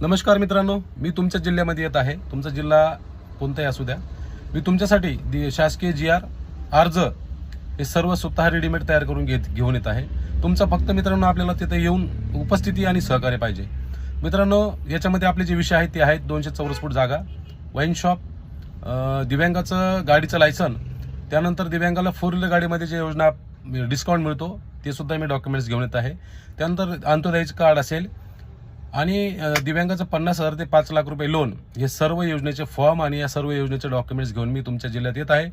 नमस्कार मित्रांनो, मी तुमच्या जिल्ह्यामध्ये येत आहे. तुमचा जिल्हा कोणताही असू द्या, मी तुमच्यासाठी शासकीय GR अर्ज हे सर्व स्वतः रेडीमेड तयार करून घेऊन येत आहे. तुमचा फक्त मित्रांनो आपल्याला तिथे येऊन उपस्थिती आणि सहकार्य पाहिजे. मित्रांनो, याच्यामध्ये आपले जे विषय आहेत ते आहेत 200 चौरस फूट जागा, वाईन शॉप, दिव्यांगाचं गाडीचं लायसन, त्यानंतर दिव्यांगाला 4 व्हीलर गाडीमध्ये जे योजना डिस्काउंट मिळतो ते सुद्धा मी डॉक्युमेंट्स घेऊन येत आहे. त्यानंतर अंत्योदयाचं कार्ड असेल आणि दिव्यांगाचं 50,000 ते 5 लाख रुपये लोन, हे सर्व योजनेचे फॉर्म आणि या सर्व योजनेचे डॉक्युमेंट्स घेऊन मी तुमच्या जिल्ह्यात येत आहे.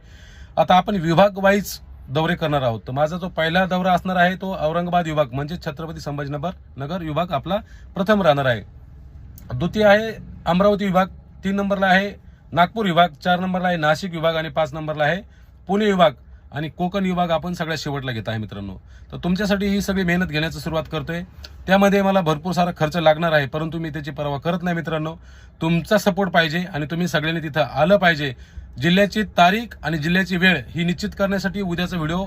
आता आपण विभाग वाईज दौरे करणार आहोत. तर माझा जो पहिला दौरा असणार आहे तो औरंगाबाद विभाग म्हणजे छत्रपती संभाजीनगर विभाग आपला प्रथम राहणार आहे. द्वितीय आहे अमरावती विभाग, 3 नंबरला आहे नागपूर विभाग, 4 नंबरला आहे नाशिक विभाग आणि 5 नंबरला आहे पुणे विभाग आणि कोकण विभाग आपण सगळ्यात शेवटला घेत आहे मित्रांनो. तर तुमच्यासाठी ही सगळी मेहनत घेण्याची सुरुवात करतोय. त्यामध्ये मला भरपूर सारा खर्च लागणार आहे, परंतु मी त्याची पर्वा करत नाही मित्रांनो. तुमचा सपोर्ट पाहिजे आणि तुम्ही सगळ्यांनी तिथं आलं पाहिजे. जिल्ह्याची तारीख आणि जिल्ह्याची वेळ ही निश्चित करण्यासाठी उद्याचा व्हिडिओ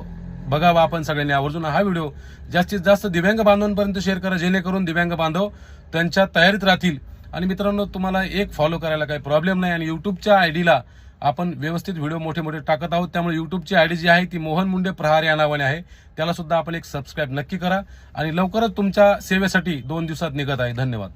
बघावा आपण सगळ्यांनी आवर्जून. हा व्हिडिओ जास्तीत जास्त दिव्यांग बांधवांपर्यंत शेअर करा, जेणेकरून दिव्यांग बांधव त्यांच्या तयारीत राहतील. आणि मित्रांनो, तुम्हाला एक फॉलो करायला काही प्रॉब्लेम नाही आणि युट्यूबच्या आयडीला आपण व्यवस्थित व्हिडिओ मोठे मोठे टाकत आहोत. त्यामुळे युट्यूबची आयडी जी आहे ती मोहन मुंडे प्रहार या नावाने आहे. त्याला सुद्धा आपण एक सबस्क्राईब नक्की करा आणि लवकरच तुमच्या सेवेसाठी 2 दिवसात निघत आहे. धन्यवाद.